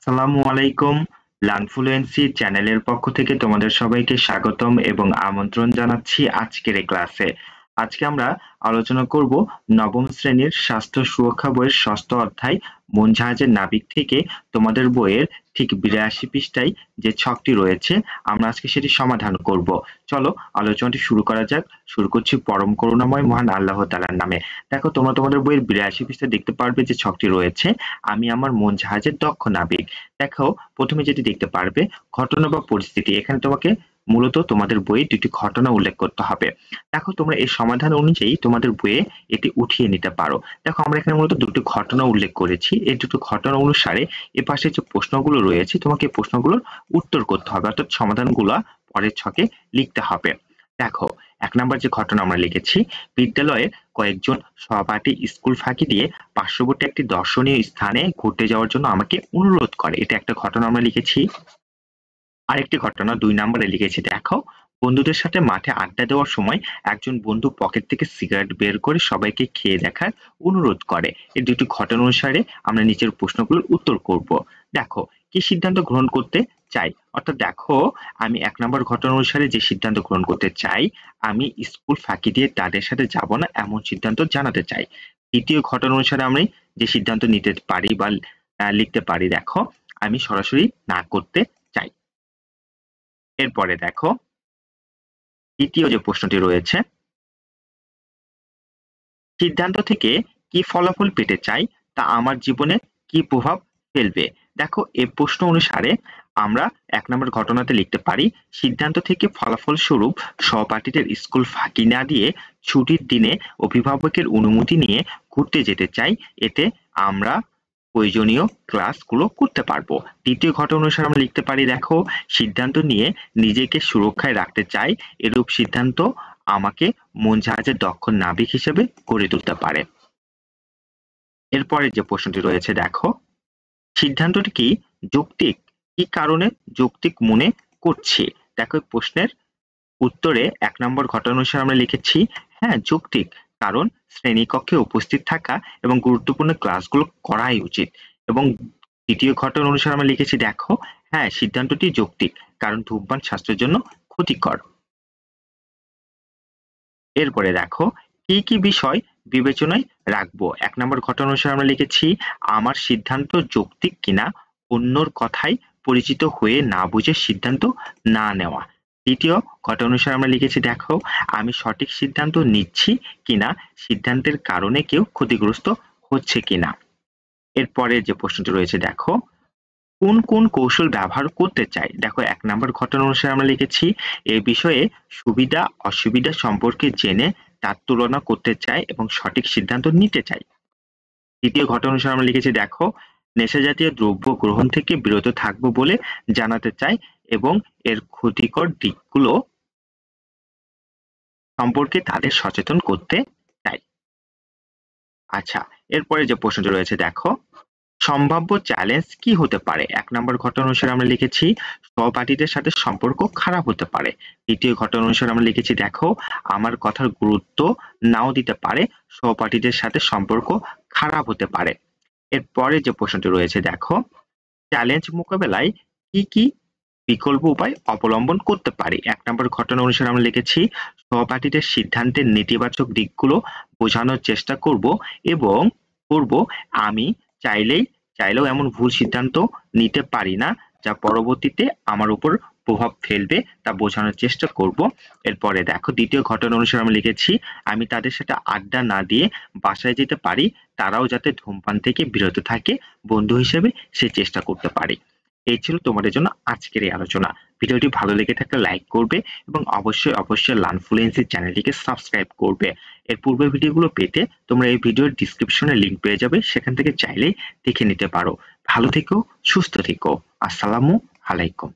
আসসালামু আলাইকুম। লার্নফ্লুয়েন্সি চ্যানেলের পক্ষ থেকে তোমাদের সবাইকে স্বাগতম এবং আমন্ত্রণ জানাচ্ছি আজকের এই ক্লাসে। আজকে আমরা আলোচনা করব নবম শ্রেণীর স্বাস্থ্য সুরক্ষা বইয়ের ষষ্ঠ অধ্যায় মন জাহাজের নাবিক থেকে তোমাদের বইয়ের ঠিক ৮২ পৃষ্ঠায় যে ছকটি রয়েছে আমরা আজকে সেটি সমাধান করব। চলো আলোচনাটি শুরু করা যাক। শুরু করছি পরম করুণাময় মহান আল্লাহ তাআলার নামে। দেখো তোমরা তোমাদের বইয়ের ৮২ পৃষ্ঠায় দেখতে পারবে যে ছকটি রয়েছে আমি আমার মন জাহাজের দক্ষ নাবিক। দেখো প্রথমে যেটি দেখতে পারবে ঘটনা বা পরিস্থিতি। এখানে তোমাকে মূলত তোমাদের বইয়ে দুটি ঘটনা উল্লেখ করতে হবে। দেখো তোমরা এই সমাধান অনুযায়ী তোমাদের বইয়ে এটি উঠিয়ে নিতে পারো। দেখো আমরা এখানে মূলত দুটি ঘটনা উল্লেখ করেছি। এই দুটো ঘটনা অনুসারে এর পাশে যে প্রশ্নগুলো রয়েছে তোমাকে এই প্রশ্নগুলোর উত্তর করতে হবে, অর্থাৎ সমাধানগুলো পরের ছকে লিখতে হবে। দেখো ১ নাম্বার যে ঘটনা আমরা লিখেছি, বিদ্যালয়ের কয়েকজন সহপাঠী স্কুল ফাঁকি দিয়ে পার্শ্ববর্তী একটি দর্শনীয় স্থানে ঘুরতে যাওয়ার জন্য আমাকে অনুরোধ করে। এটা একটা ঘটনা আমরা লিখেছি। আরেকটি ঘটনা ২ নম্বরে লিখেছি। দেখো বন্ধুদের সাথে মাঠে আড্ডা দেওয়ার সময় একজন বন্ধু পকেট থেকে সিগারেট বের করে সবাইকে খেয়ে দেখার অনুরোধ করে। এই দুটি ঘটনা অনুসারে আমরা নিচের প্রশ্নগুলোর উত্তর করব। দেখো কি সিদ্ধান্ত গ্রহণ করতে চাই, অর্থাৎ দেখো আমি ১ নম্বর ঘটনা অনুসারে যে সিদ্ধান্ত গ্রহণ করতে চাই, আমি স্কুল ফাঁকি দিয়ে তাদের সাথে যাব না এমন সিদ্ধান্ত জানাতে চাই। দ্বিতীয় ঘটনা অনুসারে আমি যে সিদ্ধান্ত নিতে পারি বা লিখতে পারি, দেখো আমি সরাসরি না করতে চাই। এরপরে দেখো দ্বিতীয় যে প্রশ্নটি রয়েছে, সিদ্ধান্ত থেকে কি ফলাফল পেতে চাই তা আমার জীবনে কি প্রভাব ফেলবে। দেখো এই প্রশ্ন অনুসারে আমরা ১ নম্বর ঘটনাতে লিখতে পারি সিদ্ধান্ত থেকে ফলাফল স্বরূপ সহপাঠীদের স্কুল ফাঁকি না দিয়ে ছুটির দিনে অভিভাবকের অনুমতি নিয়ে ঘুরতে যেতে চাই, এতে আমরা প্রয়োজনীয় ক্লাসগুলো করতে পারবো। দ্বিতীয় ঘটনা অনুসারে আমরা লিখতে পারি, দেখো সিদ্ধান্ত নিয়ে নিজেকে সুরক্ষায় রাখতে চাই, এরূপ সিদ্ধান্ত আমাকে মন জাহাজের দক্ষ নাবিক হিসেবে গড়ে তুলতে পারে। এরপরে যে প্রশ্নটি রয়েছে, দেখো সিদ্ধান্তটি কি যৌক্তিক, কি কারণে যৌক্তিক মনে করছি। দেখো প্রশ্নের উত্তরে ১ নম্বর ঘটনা অনুসারে আমরা লিখেছি হ্যাঁ যৌক্তিক, কারণ শ্রেণীকক্ষে উপস্থিত থাকা এবং গুরুত্বপূর্ণ ক্লাসগুলো করাই উচিত। এবং দ্বিতীয় ঘটনা অনুসারে আমরা লিখেছি, দেখো হ্যাঁ সিদ্ধান্তটি যৌক্তিক, কারণ ধূমপান স্বাস্থ্যের জন্য ক্ষতিকর। এরপরে দেখো কি কি বিষয় বিবেচনায় রাখবো। ১ নম্বর ঘটনা অনুসারে আমরা লিখেছি আমার সিদ্ধান্ত যৌক্তিক কিনা, অন্যর কথায় পরিচিত হয়ে না বুঝে সিদ্ধান্ত না নেওয়া। দ্বিতীয় ঘটনা অনুসারে আমরা লিখেছি, দেখো আমি সঠিক সিদ্ধান্ত নিচ্ছি কিনা, সিদ্ধান্তের কারণে কেউ ক্ষতিগ্রস্ত হচ্ছে কিনা। এরপরে যে প্রশ্নটি রয়েছে, দেখো কোন কোন কৌশল ব্যবহার করতে চাই। দেখো ১ নম্বর ঘটনা অনুসারে আমরা লিখেছি এ বিষয়ে সুবিধা অসুবিধা সম্পর্কে জেনে তার তুলনা করতে চাই এবং সঠিক সিদ্ধান্ত নিতে চাই। দ্বিতীয় ঘটনা অনুসারে আমরা লিখেছি, দেখো নেশাজাতীয় দ্রব্য গ্রহণ থেকে বিরত থাকবো বলে জানাতে চাই এবং এর ক্ষতিকর দিকগুলো সম্পর্কে তাদের সচেতন করতে চাই। আচ্ছা এরপরে যে প্রশ্নটি রয়েছে, দেখো সম্ভাব্য চ্যালেঞ্জ কি হতে পারে। ১ নম্বর ঘটনা অনুসারে আমরা লিখেছি সহপাঠীদের সাথে সম্পর্ক খারাপ হতে পারে। দ্বিতীয় ঘটনা অনুসারে আমরা লিখেছি, দেখো আমার কথার গুরুত্ব নাও দিতে পারে, সহপাঠীদের সাথে সম্পর্ক খারাপ হতে পারে। এরপরে যে প্রশ্নটি রয়েছে, দেখো চ্যালেঞ্জ মোকাবেলায় কি কি বিকল্প উপায় অবলম্বন করতে পারি। ১ নম্বর ঘটনা অনুসারে আমরা লিখেছি সহপাঠীদের সিদ্ধান্তের নেতিবাচক দিকগুলো বোঝানোর চেষ্টা করব এবং আমি চাইলেও এমন ভুল সিদ্ধান্ত নিতে পারি না যা পরবর্তীতে আমার উপর প্রভাব ফেলবে, তা বোঝানোর চেষ্টা করব। এরপরে দেখো দ্বিতীয় ঘটনা অনুসারে আমরা লিখেছি আমি তাদের সাথে আড্ডা না দিয়ে বাসায় যেতে পারি, তারাও যাতে ধূমপান থেকে বিরত থাকে বন্ধু হিসেবে সে চেষ্টা করতে পারি। এই ছিল তোমাদের জন্য আজকের এই আলোচনা। ভিডিওটি ভালো লেগে থাকলে লাইক করবে এবং অবশ্যই লার্নফ্লুয়েন্সি চ্যানেলটিকে সাবস্ক্রাইব করবে। এর পূর্বের ভিডিওগুলো পেতে তোমরা এই ভিডিওর ডেসক্রিপশনে লিংক পেয়ে যাবে, সেখান থেকে চাইলেই দেখে নিতে পারো। ভালো থেকো, সুস্থ থেকো। আসসালামু আলাইকুম।